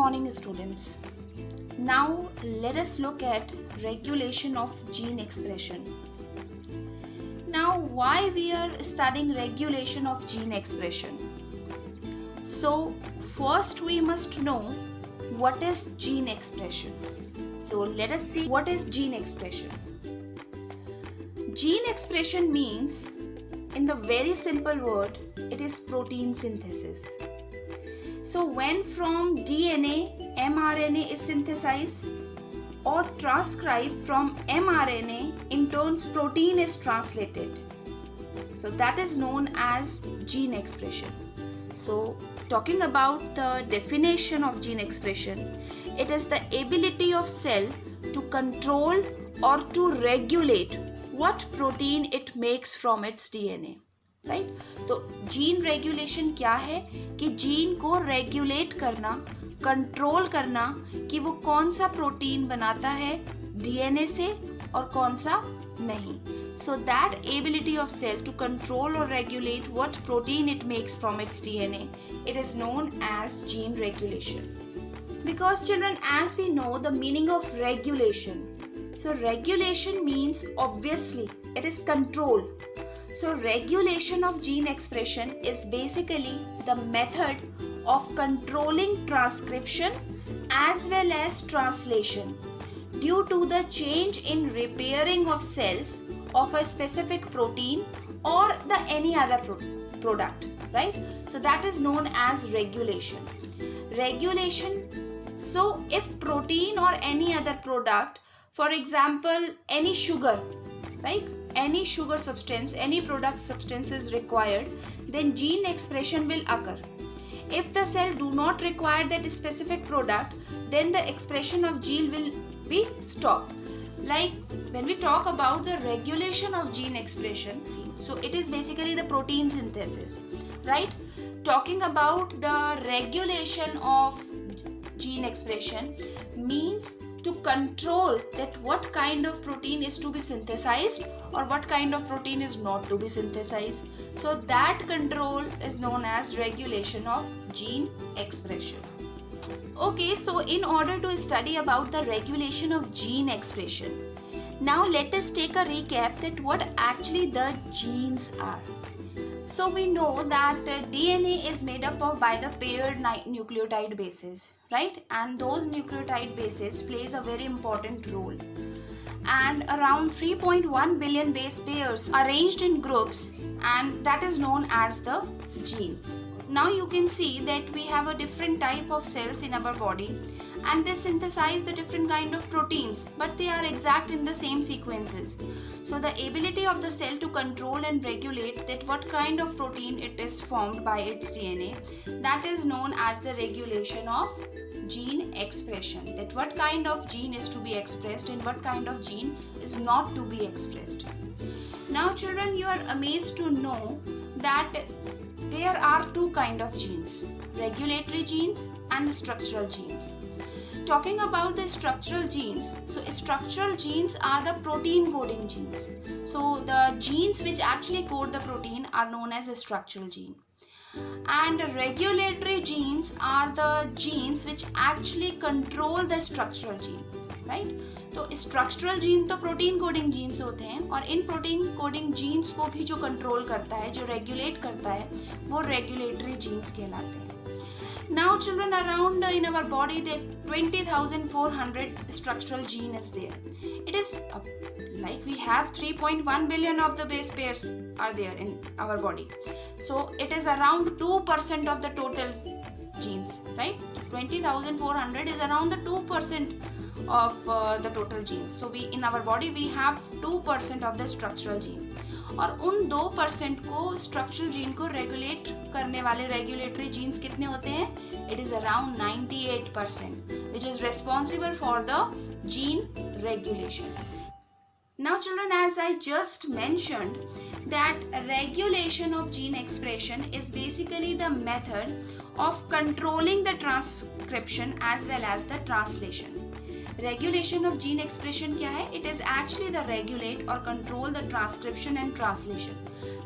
morning, students. Now let us look at regulation of gene expression. Now, why we are studying regulation of gene expression? So first we must know what is gene expression. So let us see what is gene expression. Gene expression means, in the very simple word, it is protein synthesis. So when from DNA, mRNA is synthesized or transcribed from mRNA, in turns protein is translated. So that is known as gene expression. So talking about the definition of gene expression, it is the ability of cell to control or to regulate what protein it makes from its DNA. Right तो gene regulation क्या है कि gene को regulate करना, control करना कि वो कौन सा प्रोटीन बनाता है डीएनए से और कौन सा नहीं. So that ability of cell to control और regulate what protein it makes from its DNA, it is known as gene regulation. Because children, as we know the meaning of regulation, so regulation means obviously it is control. So regulation of gene expression is basically the method of controlling transcription as well as translation due to the change in repairing of cells of a specific protein or the any other product, right? So that is known as regulation. Regulation, so if protein or any other product, for example any sugar, right, any sugar substance, any product substance is required, then gene expression will occur. If the cell do not require that specific product, then the expression of gene will be stopped. Like when we talk about the regulation of gene expression, so it is basically the protein synthesis, right? Talking about the regulation of gene expression means to control that what kind of protein is to be synthesized or what kind of protein is not to be synthesized. So that control is known as regulation of gene expression. Okay, so in order to study about the regulation of gene expression, now let us take a recap that what actually the genes are. So we know that DNA is made up of by the paired nucleotide bases, right? And those nucleotide bases plays a very important role. And around 3.1 billion base pairs arranged in groups, and that is known as the genes. Now you can see that we have a different type of cells in our body and they synthesize the different kind of proteins, but they are exact in the same sequences. So the ability of the cell to control and regulate that what kind of protein it is formed by its DNA, that is known as the regulation of gene expression. That what kind of gene is to be expressed and what kind of gene is not to be expressed. Now children, you are amazed to know that there are two kind of genes, regulatory genes and structural genes. Talking about the structural genes, so structural genes are the protein coding genes. So the genes which actually code the protein are known as a structural gene. And regulatory genes are the genes which actually control the structural gene, right? तो structural gene तो protein coding jeans होते हैं और इन protein coding jeans को भी जो control करता है, जो रेगुलेट करता है, वो रेगुलेटरी जीन्स कहलाते हैं. Now children, around in our body there 20,400 structural gene is there. It is like we have 3.1 billion of the base pairs are there in our body. So it is around 2% of the total genes, right? 20,400 is around the 2% of the total genes. So we in our body we have 2% of the structural gene. और उन 2% को structural gene को regulate करने वाले regulatory jeans कितने होते हैं? It is around 98%, which is responsible for the gene regulation. Now children, as I just mentioned that regulation of gene expression is basically the method of controlling the transcription as well as the translation. Regulation of gene expression क्या है? It is actually the regulate or control the transcription and translation.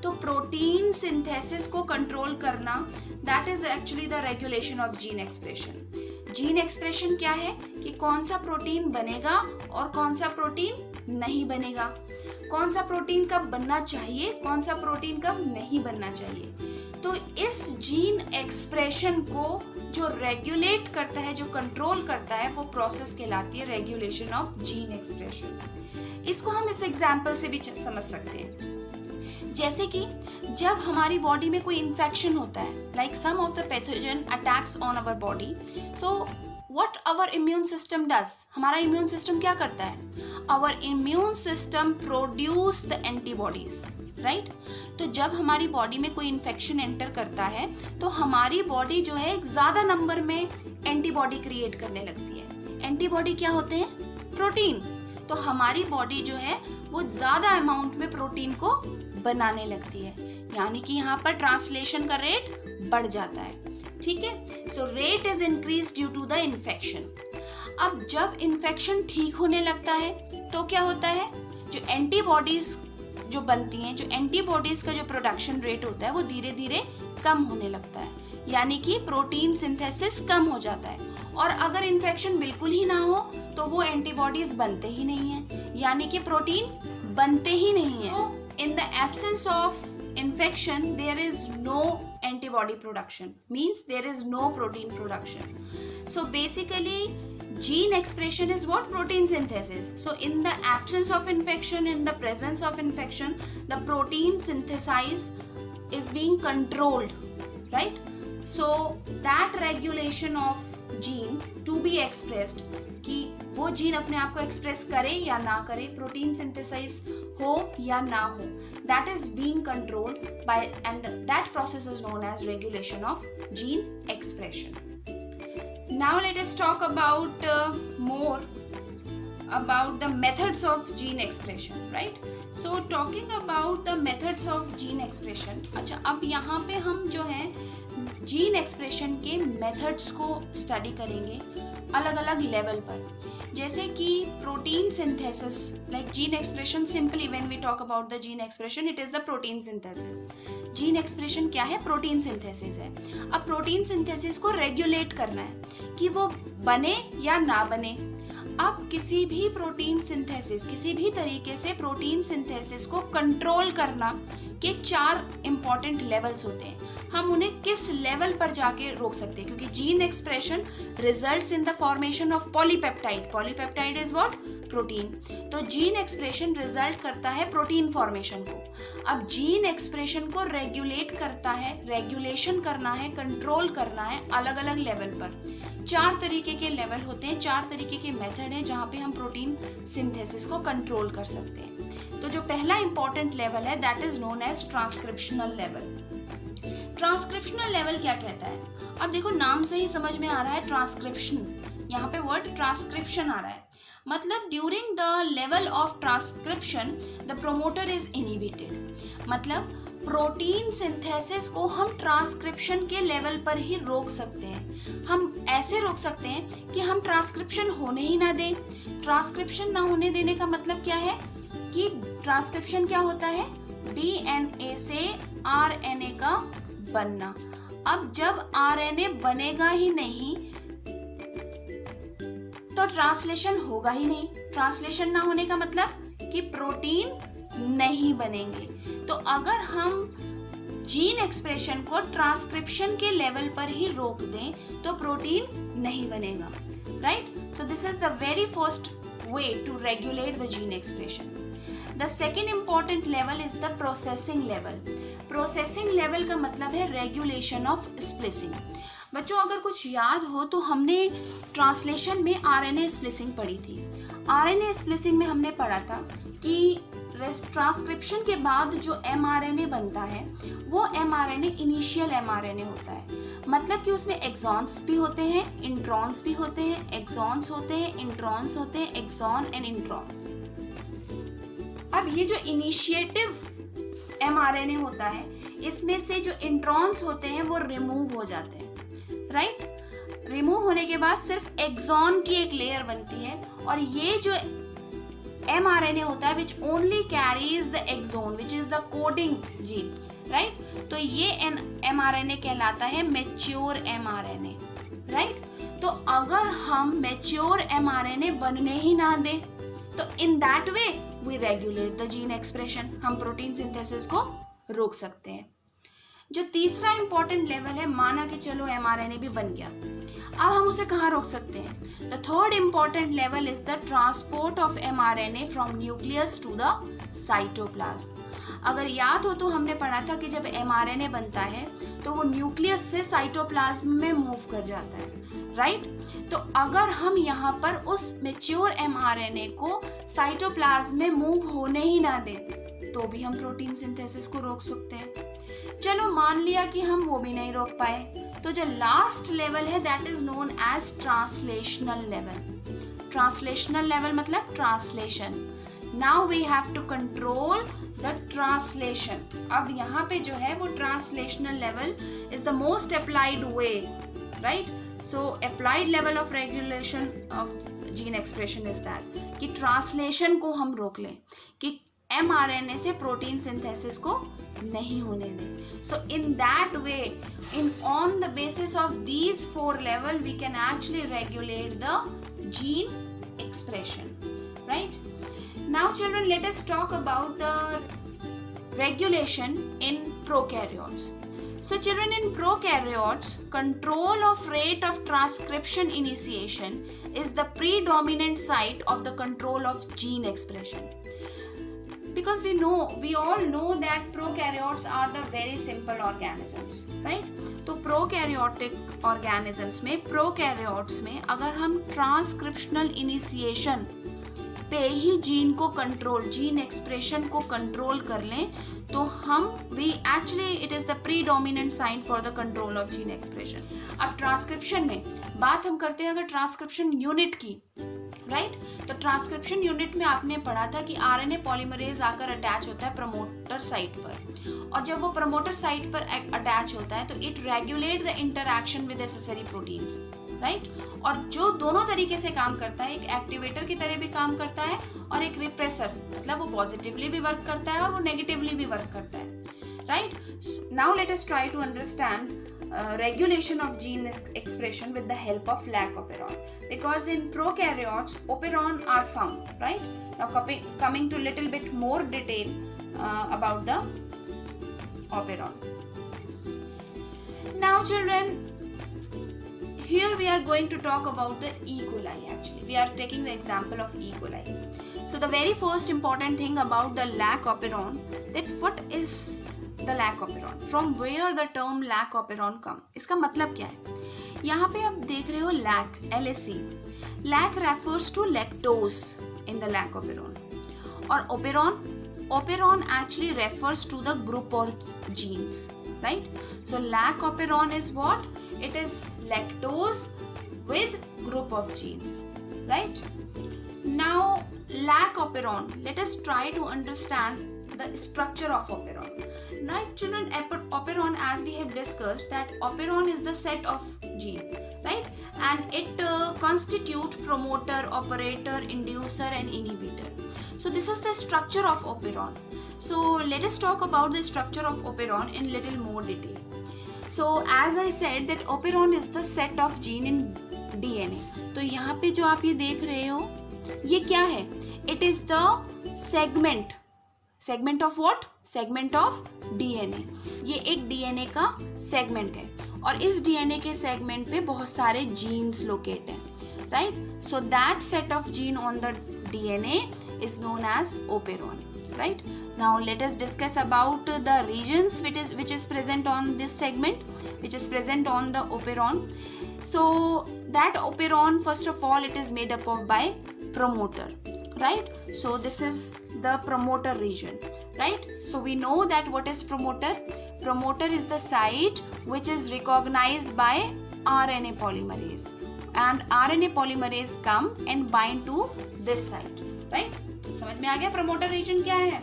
तो protein synthesis को control करना, that is actually the regulation of gene expression. Gene expression क्या है कि कौन सा प्रोटीन बनेगा और कौन सा प्रोटीन नहीं बनेगा, कौन सा प्रोटीन कब बनना चाहिए, कौन सा प्रोटीन कब नहीं बनना चाहिए। तो इस जीन एक्सप्रेशन को जो रेगुलेट करता है, जो कंट्रोल करता है, वो प्रोसेस कहलाती है रेगुलेशन ऑफ जीन एक्सप्रेशन। इसको हम इस एग्जाम्पल से भी समझ सकते हैं। जैसे कि जब हमारी बॉडी में कोई इन्फेक्शन होता है, like some of the pathogen attacks on our body, so what our immune system does, हमारा इम्यून सिस्टम क्या करता है, our immune system produce the antibodies, right. तो जब हमारी बॉडी में कोई इन्फेक्शन एंटर करता है तो हमारी बॉडी जो है ज्यादा नंबर में एंटीबॉडी क्रिएट करने लगती है। एंटीबॉडी क्या होते हैं, प्रोटीन। तो हमारी बॉडी जो है वो ज्यादा अमाउंट में प्रोटीन को बनाने लगती है, यानी कि यहाँ पर ट्रांसलेशन का रेट बढ़ जाता है, ठीक है। So rate is increase due to the infection. अब जब इन्फेक्शन ठीक होने लगता है तो क्या होता है, जो एंटीबॉडीज जो बनती हैं, जो एंटीबॉडीज का जो प्रोडक्शन रेट होता है वो धीरे धीरे कम होने लगता है, यानी कि प्रोटीन सिंथेसिस कम हो जाता है। और अगर इन्फेक्शन बिल्कुल ही ना हो तो वो एंटीबॉडीज बनते ही नहीं है, यानी कि प्रोटीन बनते ही नहीं है। In the absence of infection, there is no antibody production, means there is no protein production. So basically, gene expression is what? Protein synthesis. So in the absence of infection, in the presence of infection, the protein synthesis is being controlled, right? So that regulation of gene to be expressed, कि वो gene अपने आप को express करे या ना करे, protein synthesise हो या ना हो, that is being controlled by, and that process is known as regulation of gene expression. Now let us talk about more about the methods of gene expression, right? So talking about the methods of gene expression, अच्छा अब यहाँ पे हम जो है gene expression के methods को study करेंगे अलग अलग लेवल पर। जैसे कि protein synthesis, like gene expression, simply when we talk about the gene expression, it is the protein synthesis. Gene expression क्या है, प्रोटीन सिंथेसिस है। अब प्रोटीन सिंथेसिस को रेगुलेट करना है कि वो बने या ना बने। अब किसी भी प्रोटीन सिंथेसिस, किसी भी तरीके से प्रोटीन सिंथेसिस को कंट्रोल करना के 4 इंपॉर्टेंट लेवल्स होते हैं। हम उन्हें किस लेवल पर जाके रोक सकते हैं, क्योंकि gene expression results in the formation of polypeptide. Polypeptide is what, protein. तो जीन एक्सप्रेशन रिजल्ट करता है प्रोटीन फॉर्मेशन को। अब जीन एक्सप्रेशन को रेगुलेट करता है, रेगुलेशन करना है, कंट्रोल करना है अलग अलग लेवल पर। 4 तरीके के लेवल होते हैं, 4 तरीके के मेथड हैं जहाँ पे हम प्रोटीन सिंथेसिस को कंट्रोल कर सकते हैं। तो जो पहला इंपॉर्टेंट लेवल है that is known as transcriptional level. Transcriptional level क्या कहता है, अब देखो नाम से ही समझ में आ रहा है ट्रांसक्रिप्शन, यहाँ पे वर्ड ट्रांसक्रिप्शन आ रहा है, मतलब during the level of transcription the promoter is inhibited. मतलब प्रोटीन सिंथेसिस को हम ट्रांसक्रिप्शन के लेवल पर ही रोक सकते हैं। हम ऐसे रोक सकते हैं कि हम ट्रांसक्रिप्शन होने ही ना दें। ट्रांसक्रिप्शन ना होने देने का मतलब क्या है कि ट्रांसक्रिप्शन क्या होता है, डीएनए से आरएनए का बनना। अब जब आरएनए बनेगा ही नहीं तो ट्रांसलेशन होगा ही नहीं। ट्रांसलेशन ना होने का मतलब कि प्रोटीन नहीं बनेंगे। तो अगर हम जीन एक्सप्रेशन को ट्रांसक्रिप्शन के लेवल पर ही रोक दें तो प्रोटीन नहीं बनेगा, right. So this is the very first way to regulate the gene expression. The second important level is the processing level. Processing level का मतलब है regulation of splicing. बच्चों अगर कुछ याद हो तो हमने ट्रांसलेशन में RNA स्प्लिसिंग पढ़ी थी। RNA स्प्लिसिंग में हमने पढ़ा था कि ट्रांसक्रिप्शन के बाद जो mRNA बनता है वो mRNA इनिशियल mRNA होता है, मतलब कि उसमें एक्सॉन्स भी होते हैं, इंट्रॉन्स भी होते हैं, एक्सॉन्स होते हैं, इंट्रॉन्स होते हैं, एक्सॉन एंड इंट्रॉन्स। अब ये जो इनिशिएटिव mRNA होता है इसमें से जो इंट्रॉन्स होते हैं वो रिमूव हो जाते हैं, राइट। रिमूव होने के बाद सिर्फ एक्सॉन की एक लेयर बनती है और ये जो mRNA होता है which only carries the exon which is the coding gene, right? तो ये mRNA कहलाता है mature mRNA, right? तो अगर हम मैच्योर mRNA बनने ही ना दें तो in that way we regulate the gene expression, हम प्रोटीन सिंथेसिस को रोक सकते हैं। जो तीसरा इंपॉर्टेंट लेवल है, माना कि चलो mRNA भी बन गया, अब हम उसे कहाँ रोक सकते हैं? The third important level is the transport of mRNA from nucleus to the cytoplasm. अगर याद हो तो हमने पढ़ा था कि जब mRNA बनता है तो वो न्यूक्लियस से साइटोप्लाज्म में मूव कर जाता है, राइट? तो अगर हम यहाँ पर उस मैच्योर mRNA को साइटोप्लाज्म में मूव होने ही ना दें तो भी हम प्रोटीन सिंथेसिस को रोक सकते हैं। चलो मान लिया कि हम वो भी नहीं रोक पाए, तो जो लास्ट लेवल है that is known as translational level. Translational level मतलब translation. Now we have to control the translation. अब यहाँ पे जो है वो translational level is the most applied way, right? So applied level of regulation of gene expression is that कि translation को हम रोक लें, कि mRNA से प्रोटीन सिंथेसिस को नहीं होने दें। So in that way, in on the basis of these four level, we can actually regulate the gene expression, right? Now children, let us talk about the regulation in prokaryotes. So children, in prokaryotes, control of rate of transcription initiation is the predominant site of the control of gene expression. Because we all know that prokaryotes are the very simple organisms, right? तो prokaryotic organisms में, prokaryotes में अगर हम transcriptional initiation पे ही gene को control, gene expression को control कर लें तो हम it is the predominant sign for the control of gene expression. अब ट्रांसक्रिप्शन में बात हम करते हैं अगर ट्रांसक्रिप्शन यूनिट की, राइट? तो ट्रांसक्रिप्शन यूनिट में आपने पढ़ा था कि आरएनए पॉलीमरेज आकर अटैच होता है प्रमोटर साइट पर, और जब वो प्रमोटर साइट पर अटैच होता है तो it regulate the interaction with necessary proteins, right? और जो दोनों तरीके से काम करता है, एक एक्टिवेटर की तरह भी काम करता है और एक रिप्रेसर, मतलब वो पॉजिटिवली भी वर्क करता है और वो नेगेटिवली भी वर्क करता है, right? Now let us try to understand regulation of gene expression with the help of lac operon, because in prokaryotes operon are found, right? Now coming to little bit more detail about the operon. Now children, here we are going to talk about the E. coli. Actually we are taking the example of E. coli. So the very first important thing about the lac operon, that what is the lac operon, from where the term lac operon come, इसका मतलब क्या है? यहाँ पे आप देख रहे हो lac, LAC, lac refers to lactose in the lac operon, और operon actually refers to the group of genes, right? So lac operon is what? It is lactose with group of genes, right? Now lac operon, let us try to understand the structure of operon. Right children, operon, as we have discussed, that operon is the set of gene, right? And it constitute promoter, operator, inducer and inhibitor. So this is the structure of operon. So let us talk about the structure of operon in little more detail. So as I said that operon is the set of gene in DNA. तो यहाँ पे जो आप ये देख रहे हो, ये क्या है? It is the segment of what? Segment of DNA. ये एक DNA का segment है और इस DNA के segment पे बहुत सारे genes locate हैं, right? So that set of gene on the DNA is known as operon, right? Now let us discuss about the regions which is present on this segment, which is present on the operon. So that operon, first of all, it is made up of by promoter, right? So this is the promoter region, right? So we know that what is promoter? Promoter is the site which is recognized by RNA polymerase, and RNA polymerase come and bind to this site, right? तो समझ में आ गया promoter region क्या है?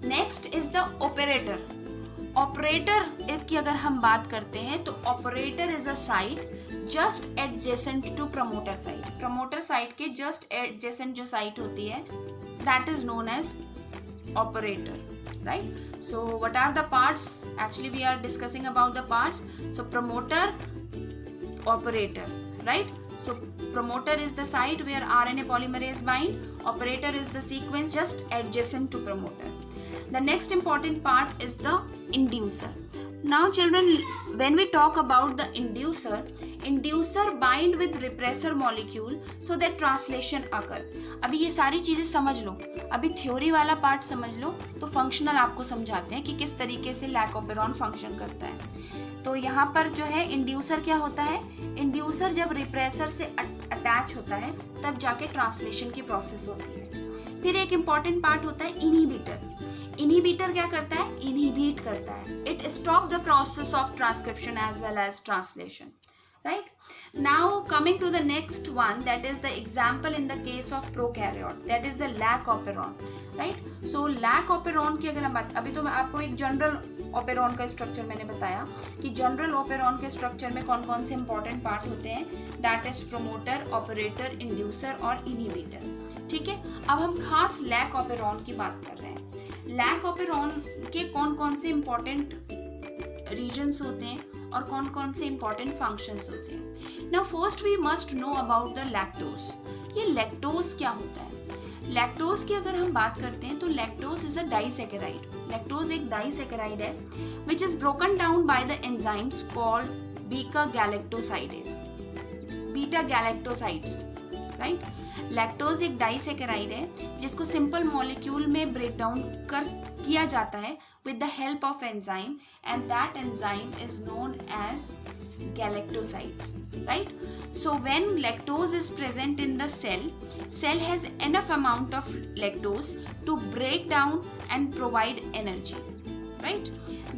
Next is the operator. Operator की अगर हम बात करते हैं तो operator is a site just adjacent to promoter site. Promoter site के just adjacent जो site होती है, that is known as operator, right? So what are the parts? Actually we are discussing about the parts. So promoter, operator, right? So promoter is the site where RNA polymerase bind, operator is the sequence just adjacent to promoter. The next important part is the inducer. Now children, when we talk about the inducer bind with repressor molecule so that translation occur. अभी ये सारी चीजें समझ लो, अभी theory वाला part समझ लो तो functional आपको समझाते हैं कि किस तरीके से लैकोपेरॉन फंक्शन करता है। तो यहाँ पर जो है इंड्यूसर क्या होता है, इंड्यूसर जब रिप्रेसर से अटैच होता है तब जाके ट्रांसलेशन की प्रोसेस होती है। फिर एक इम्पॉर्टेंट पार्ट होता है इनहिबिटर। इनहिबिटर क्या करता है, इनहिबिट करता है, it stop the process of transcription as well as translation, right? Now coming to the next one, that is the example in the case of prokaryote, that is the lac operon, right? So lac operon की अगर हम बात, अभी तो मैं आपको एक general operon का स्ट्रक्चर मैंने बताया कि जनरल ओपेरॉन के स्ट्रक्चर में कौन कौन से इंपॉर्टेंट पार्ट होते हैं, that is promoter, operator, inducer और इनहिबिटर। ठीक है, अब हम खास लैक ओपेरॉन की बात कर रहे हैं। लैक ओपेरॉन के कौन कौन से इंपॉर्टेंट रीजन्स होते हैं और कौन कौन से इंपॉर्टेंट फंक्शंस होते हैं। Now first we must know about the lactose. ये लैक्टोज क्या होता है? लैक्टोज की अगर हम बात करते हैं तो lactose is a disaccharide. Lactose एक डाइसैकेराइड है which is broken down by the enzymes called beta galactosidase, beta galactosides, right? Lactose एक डाइसैकेराइड है जिसको सिंपल मॉलिक्यूल में ब्रेक डाउन किया जाता है with the help of enzyme, and that enzyme is known as galactosides, right? So when lactose is present in the cell has enough amount of lactose to break down and provide energy, right?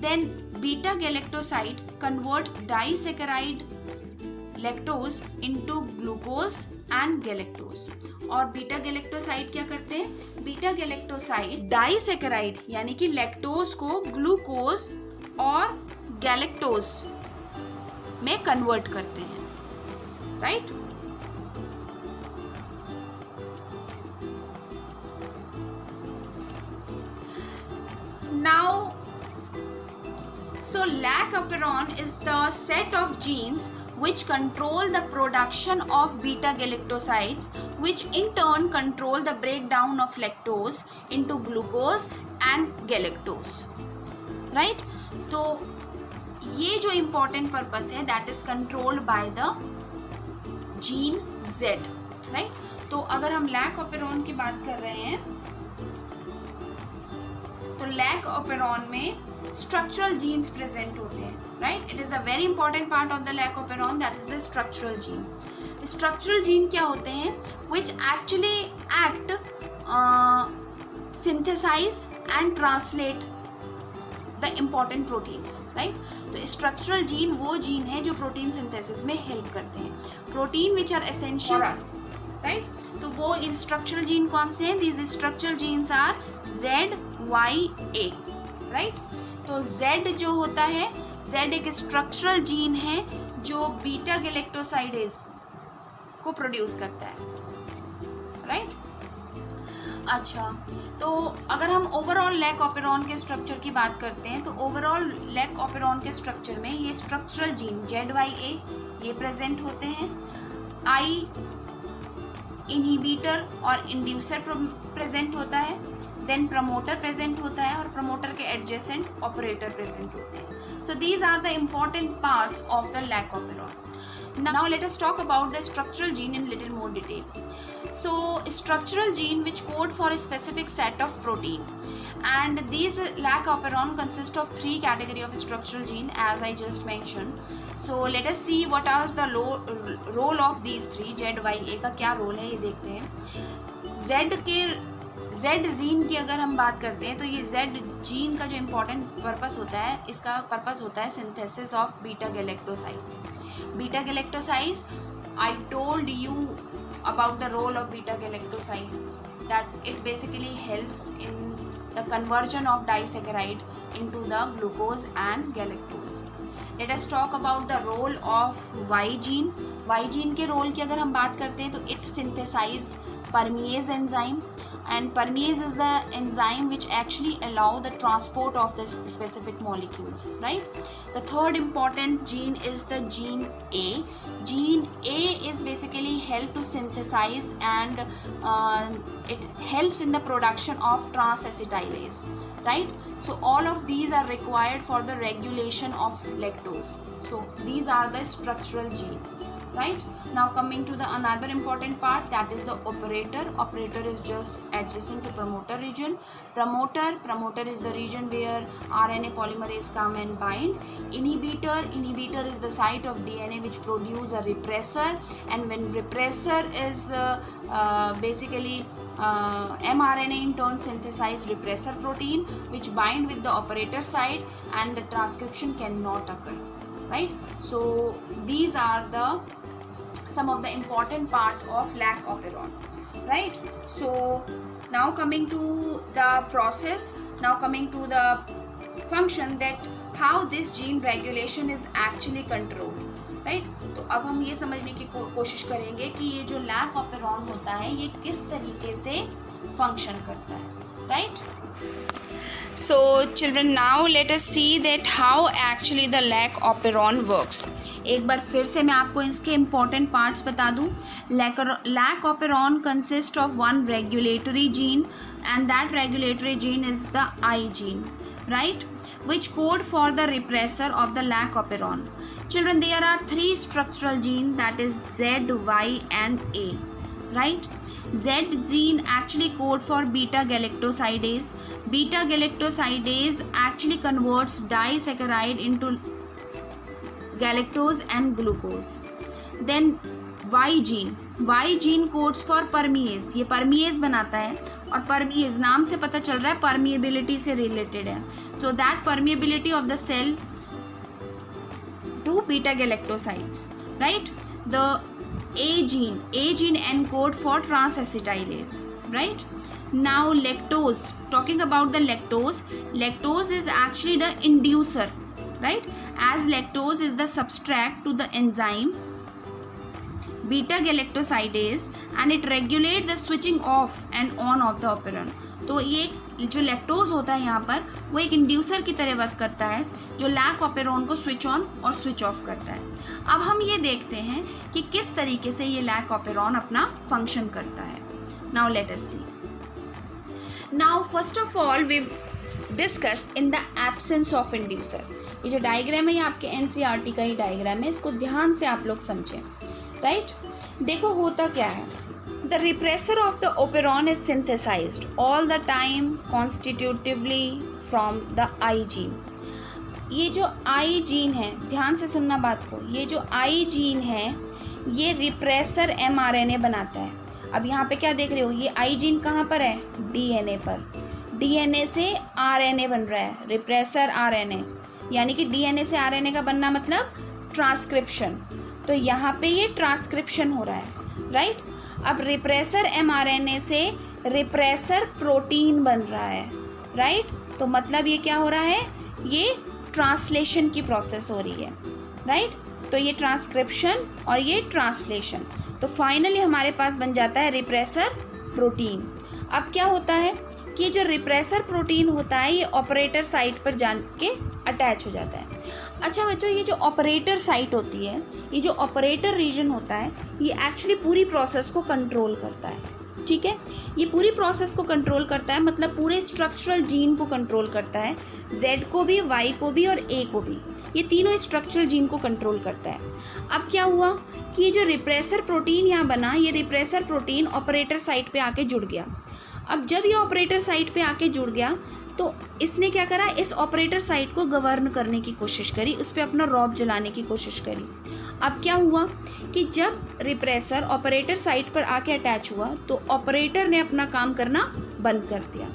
Then beta galactoside convert disaccharide lactose into glucose and galactose। और beta galactoside क्या करते हैं, beta galactoside disaccharide यानी कि lactose को glucose और galactose में convert करते हैं, right? Now so lac operon is the set of genes which control the production of beta galactosides, which in turn control the breakdown of lactose into glucose and galactose, right? तो ये जो important purpose है that is controlled by the gene Z, right? तो अगर हम lac operon की बात कर रहे हैं तो lac operon में structural genes present होते हैं, right? It is a very important part of the lac operon, that is the structural gene. Structural gene क्या होते हैं? Which actually act, synthesize and translate the important proteins, right? तो structural gene वो gene है जो protein synthesis में help करते हैं, protein which are essential for us, right? तो वो structural gene कौन से हैं? These structural genes are Z, Y, A, right? तो Z जो होता है, Z एक स्ट्रक्चरल जीन है जो बीटा गैलेक्टोसाइडेज को प्रोड्यूस करता है, राइट? अच्छा, तो अगर हम ओवरऑल लैक ओपेरॉन के स्ट्रक्चर की बात करते हैं तो ओवरऑल लैक ओपेरॉन के स्ट्रक्चर में ये स्ट्रक्चरल जीन ZYA ये प्रेजेंट होते हैं, I इनहिबिटर और इंड्यूसर प्रेजेंट होता है, देन प्रमोटर प्रेजेंट होता है और प्रमोटर के एडजेसेंट ऑपरेटर प्रेजेंट होते हैं। So these are the important parts of the lac operon. Now let us talk about the structural gene in little more detail. So structural gene which code for a specific set of protein, and these lac operon consist of 3 category of structural gene as I just mentioned. So let us see what are the role of these 3. ZYA का क्या role है ये देखते हैं। Z gene की अगर हम बात करते हैं तो ये Z जीन का जो इम्पोर्टेंट पर्पस होता है, इसका पर्पस होता है synthesis of beta galactosides. Beta galactosides, I told you about the role of beta galactosides, that it basically helps in the conversion of disaccharide into the glucose and galactose. Let us talk about the role of Y gene. Y gene के role की अगर हम बात करते हैं तो it synthesize permease enzyme, and permease is the enzyme which actually allow the transport of the specific molecules, right? The third important gene is the gene A. Gene A is basically help to synthesize and it helps in the production of transacetylase, right? So all of these are required for the regulation of lactose. So these are the structural gene, right? Now coming to the another important part, that is the operator. Operator is just adjacent to promoter region. Promoter is the region where RNA polymerase come and bind. Inhibitor is the site of DNA which produce a repressor, and when repressor is basically mRNA in turn synthesize repressor protein which bind with the operator site, and the transcription cannot occur, right? So these are the some of the important part of lac operon, right? So now coming to the process, now coming to the function, that how this gene regulation is actually controlled, right? तो अब हम ये समझने की कोशिश करेंगे कि ये जो lac operon होता है ये किस तरीके से फंक्शन करता है, right? So children, now let us see that how actually the lac operon works. एक बार फिर से मैं आपको इसके इम्पॉर्टेंट पार्ट्स बता दूं. Lac operon consists of one regulatory gene, and that regulatory gene is the I gene, right, which code for the repressor of the lac operon. Children, there are three structural genes, that is Z, Y and A, right? Z gene actually code for beta galactosidase. Beta galactosidase actually converts disaccharide into galactose and glucose. Then Y gene codes for permease. ये permease बनाता है, और permease नाम से पता चल रहा है permeability से related है. So that permeability of the cell to beta galactosides, right? The A gene encode for transacetylase, right? Now lactose, talking about the lactose is actually the inducer, right? As lactose is the substrate to the enzyme beta galactosidase, and it regulates the switching off and on of the operon. तो ये जो lactose होता है यहाँ पर वो एक inducer की तरह वर्क करता है जो लैक ऑपेरॉन को स्विच ऑन और स्विच ऑफ करता है. अब हम ये देखते हैं कि किस तरीके से ये लैक ऑपेरॉन अपना फंक्शन करता है. Now let us see. Now first of all we discuss in the absence of inducer. ये जो डायग्राम है ये आपके एनसीईआरटी का ही डायग्राम है, इसको ध्यान से आप लोग समझें, राइट? देखो होता क्या है. The repressor of the operon is synthesized all the time constitutively from the I gene. ये जो I gene है, ध्यान से सुनना बात को, ये जो I gene है ये रिप्रेसर mRNA बनाता है. अब यहाँ पे क्या देख रहे हो, ये I gene कहाँ पर है? DNA पर. DNA से RNA बन रहा है, रिप्रेसर RNA, यानी कि DNA से RNA का बनना मतलब ट्रांसक्रिप्शन. तो यहाँ पे ये ट्रांसक्रिप्शन हो रहा है, राइट? अब रिप्रेसर mRNA से रिप्रेसर प्रोटीन बन रहा है, राइट? तो मतलब ये क्या हो रहा है, ये ट्रांसलेशन की प्रोसेस हो रही है, राइट? तो ये ट्रांसक्रिप्शन और ये ट्रांसलेशन. तो फाइनली हमारे पास बन जाता है रिप्रेसर प्रोटीन. अब क्या होता है कि ये जो रिप्रेसर प्रोटीन होता है ये ऑपरेटर साइट पर जाके अटैच हो जाता है. अच्छा बच्चों, ये जो ऑपरेटर साइट होती है, ये जो ऑपरेटर रीजन होता है, ये एक्चुअली पूरी प्रोसेस को कंट्रोल करता है, ठीक है? ये पूरी प्रोसेस को कंट्रोल करता है, मतलब पूरे स्ट्रक्चरल जीन को कंट्रोल करता है, Z को भी, Y को भी और A को भी. ये तीनों स्ट्रक्चरल जीन को कंट्रोल करता है. अब क्या हुआ कि ये जो रिप्रेसर प्रोटीन यहाँ बना, ये रिप्रेसर प्रोटीन ऑपरेटर साइट पे आके जुड़ गया. अब जब ये ऑपरेटर साइट पे आके जुड़ गया तो इसने क्या करा, इस ऑपरेटर साइट को गवर्न करने की कोशिश करी, उस पर अपना रॉब जलाने की कोशिश करी. अब क्या हुआ कि जब रिप्रेसर ऑपरेटर साइट पर आके अटैच हुआ तो ऑपरेटर ने अपना काम करना बंद कर दिया,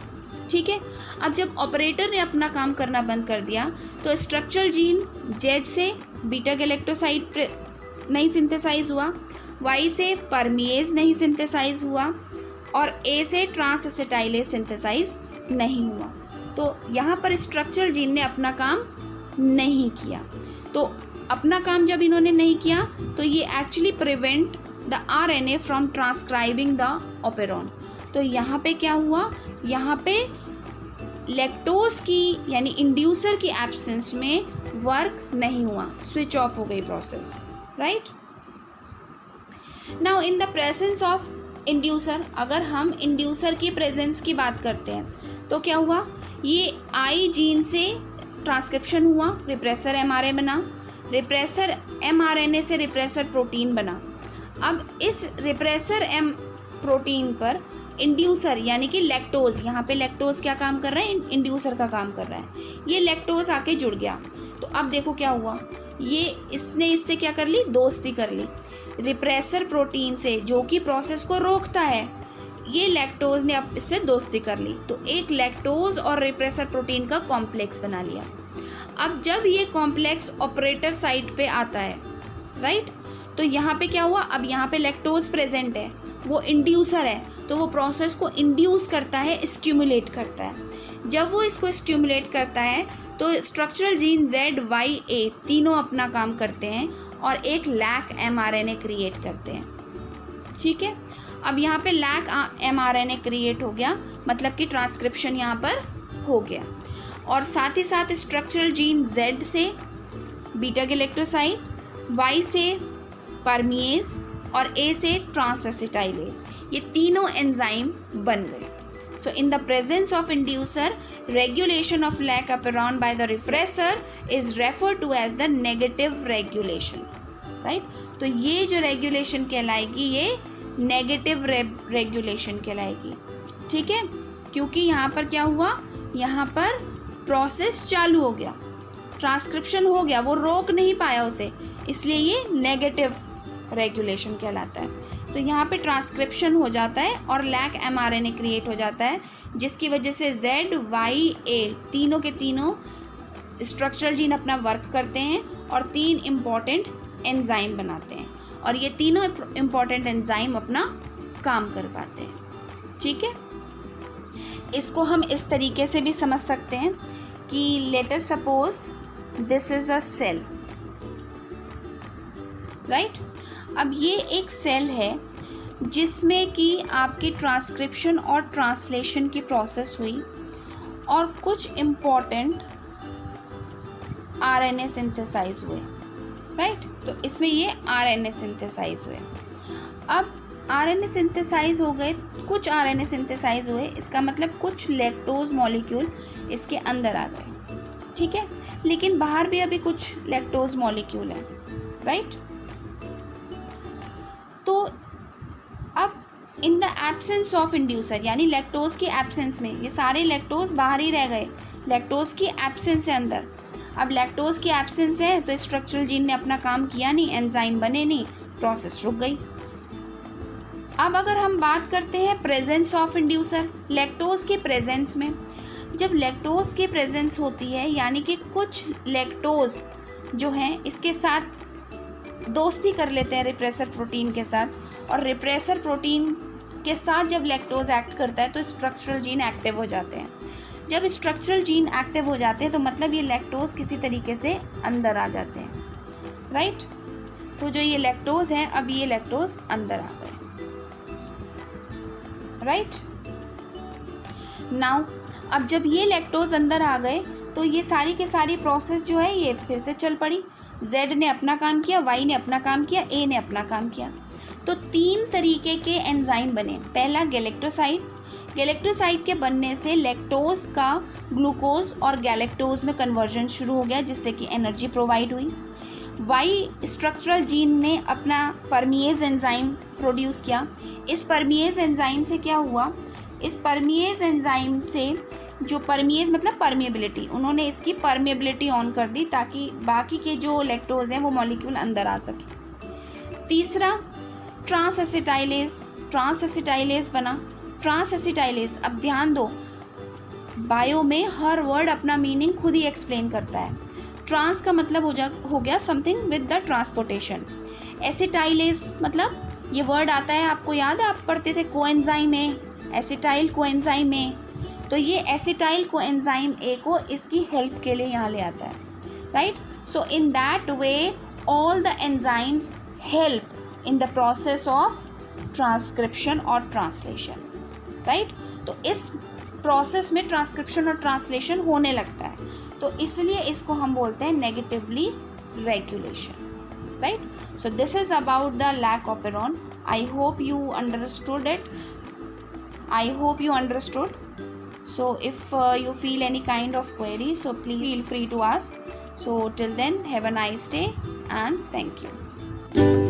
ठीक है? अब जब ऑपरेटर ने अपना काम करना बंद कर दिया तो स्ट्रक्चरल जीन Z से बीटा गैलेक्टोसाइड नहीं सिंथेसाइज हुआ, Y से परमिएज नहीं सिंथेसाइज हुआ और A से ट्रांसएसिटाइलेज सिंथेसाइज नहीं हुआ. तो यहाँ पर स्ट्रक्चरल जीन ने अपना काम नहीं किया. तो अपना काम जब इन्होंने नहीं किया तो ये actually prevent the RNA from transcribing the operon. तो यहाँ पे क्या हुआ, यहाँ पे लैक्टोज की यानी इंड्यूसर की एब्सेंस में वर्क नहीं हुआ, स्विच ऑफ हो गई process, right. Now in the presence of inducer, अगर हम इंड्यूसर की प्रेजेंस की बात करते हैं तो क्या हुआ, ये आई जीन से ट्रांसक्रिप्शन हुआ, रिप्रेसर mRNA बना, रिप्रेसर mRNA से रिप्रेसर प्रोटीन बना। अब इस रिप्रेसर प्रोटीन पर इंड्यूसर यानी कि लैक्टोज, यहाँ पे लैक्टोज क्या काम कर रहा है, इंड्यूसर का काम कर रहा है, ये लैक्टोज आके जुड़ गया। तो अब देखो क्या हुआ, ये इसने इससे क्या कर ली, दोस्ती कर ली रिप्रेसर प्रोटीन से जो कि प्रोसेस को रोकता है, ये लैक्टोज ने अब इससे दोस्ती कर ली। तो एक लैक्टोज और रिप्रेसर प्रोटीन का कॉम्प्लेक्स बना लिया। अब जब ये कॉम्प्लेक्स ऑपरेटर साइट पे आता है, राइट, तो यहाँ पे क्या हुआ, अब यहाँ पे लैक्टोज प्रेजेंट है, वो इंड्यूसर है, तो वो प्रोसेस को इंड्यूस करता है, स्टिमुलेट करता है। जब वो इसको स्टिमुलेट करता है तो स्ट्रक्चरल जीन ZYA तीनों अपना काम करते हैं और एक लैक mRNA क्रिएट करते हैं, ठीक है। अब यहाँ पे लैक mRNA क्रिएट हो गया, मतलब कि ट्रांसक्रिप्शन यहाँ पर हो गया, और साथ ही साथ स्ट्रक्चरल जीन Z से बीटा गैलेक्टोसाइड, Y से परमिएज और A से ट्रांसएसिटाइलेज, ये तीनों एंजाइम बन गए। So in the presence of inducer, regulation of lac operon by the repressor is referred to as the negative regulation, right? तो ये जो रेगुलेशन कहलाएगी ये नेगेटिव रेगुलेशन कहलाएगी, ठीक है, क्योंकि यहाँ पर क्या हुआ, यहाँ पर प्रोसेस चालू हो गया, ट्रांसक्रिप्शन हो गया, वो रोक नहीं पाया उसे, इसलिए ये नेगेटिव रेगुलेशन कहलाता है। तो यहाँ पे ट्रांसक्रिप्शन हो जाता है और लैक mRNA क्रिएट हो जाता है, जिसकी वजह से ZYA तीनों के तीनों स्ट्रक्चरल जीन अपना वर्क करते हैं और 3 इम्पॉर्टेंट एंजाइम बनाते हैं, और ये तीनों इम्पॉर्टेंट एंजाइम अपना काम कर पाते हैं, ठीक है। इसको हम इस तरीके से भी समझ सकते हैं कि let us suppose this is a cell, right. अब ये एक सेल है जिसमें कि आपकी ट्रांसक्रिप्शन और ट्रांसलेशन की प्रोसेस हुई और कुछ इम्पॉर्टेंट RNA सिंथेसाइज हुए, राइट। तो इसमें ये RNA सिंथेसाइज हुए। अब RNA सिंथेसाइज हो गए, कुछ RNA सिंथेसाइज हुए, इसका मतलब कुछ लैक्टोज मॉलिक्यूल इसके अंदर आ गए, ठीक है, लेकिन बाहर भी अभी कुछ लैक्टोज मॉलिक्यूल है, राइट। तो अब इन द एब्सेंस ऑफ इंड्यूसर यानी लैक्टोज की एब्सेंस में ये सारे लैक्टोज बाहर ही रह गए, लैक्टोज की एब्सेंस है अंदर। अब लैक्टोज की एब्सेंस है तो स्ट्रक्चरल जीन ने अपना काम किया नहीं, एंजाइम बने नहीं, प्रोसेस रुक गई। अब अगर हम बात करते हैं प्रेजेंस ऑफ इंड्यूसर, लैक्टोज के प्रेजेंस में, जब लैक्टोज की प्रेजेंस होती है यानी कि कुछ लैक्टोज जो हैं इसके साथ दोस्ती कर लेते हैं रिप्रेसर प्रोटीन के साथ, और रिप्रेसर प्रोटीन के साथ जब लैक्टोज एक्ट करता है तो स्ट्रक्चरल जीन एक्टिव हो जाते हैं। जब स्ट्रक्चरल जीन एक्टिव हो जाते हैं तो मतलब ये लैक्टोज किसी तरीके से अंदर आ जाते हैं, राइट। तो जो ये लैक्टोज है, अब ये लैक्टोज अंदर आ गए, राइट। नाउ अब जब ये लैक्टोज अंदर आ गए तो ये सारी के सारी प्रोसेस जो है ये फिर से चल पड़ी। Z ने अपना काम किया, Y ने अपना काम किया, A ने अपना काम किया। तो 3 तरीके के एंजाइम बने। पहला गैलेक्टोसाइड, गैलेक्टोसाइड के बनने से लैक्टोज का ग्लूकोज और गैलेक्टोज में कन्वर्जन शुरू हो गया, जिससे कि एनर्जी प्रोवाइड हुई। Y स्ट्रक्चरल जीन ने अपना परमिएज एंजाइम प्रोड्यूस किया। इस परमिएज एंजाइम से क्या हुआ, इस परमिएज एंजाइम से जो परमिएज मतलब परमिएबिलिटी, उन्होंने इसकी परमिएबिलिटी ऑन कर दी ताकि बाकी के जो लैक्टोज हैं वो मॉलिक्यूल अंदर आ सके। तीसरा ट्रांसएसिटाइलेज, ट्रांसएसिटाइलेज बना। ट्रांसएसिटाइलेज, अब ध्यान दो, बायो में हर वर्ड अपना मीनिंग खुद ही एक्सप्लेन करता है। ट्रांस का मतलब हो गया something with the transportation. Acetylase मतलब ये वर्ड आता है, आपको याद है, आप पढ़ते थे coenzyme A, acetyl coenzyme A, तो ये एसिटाइल कोएंजाइम ए को इसकी हेल्प के लिए यहाँ ले आता है, right. So in that way all the enzymes help in the process of transcription or translation, right? तो इस प्रोसेस में ट्रांसक्रिप्शन और ट्रांसलेशन होने लगता है, तो इसलिए इसको हम बोलते हैं negatively regulation, right? So this is about the lac operon. I hope you understood it. I hope you understood. So if you feel any kind of query, so please feel free to ask. So till then, have a nice day and thank you.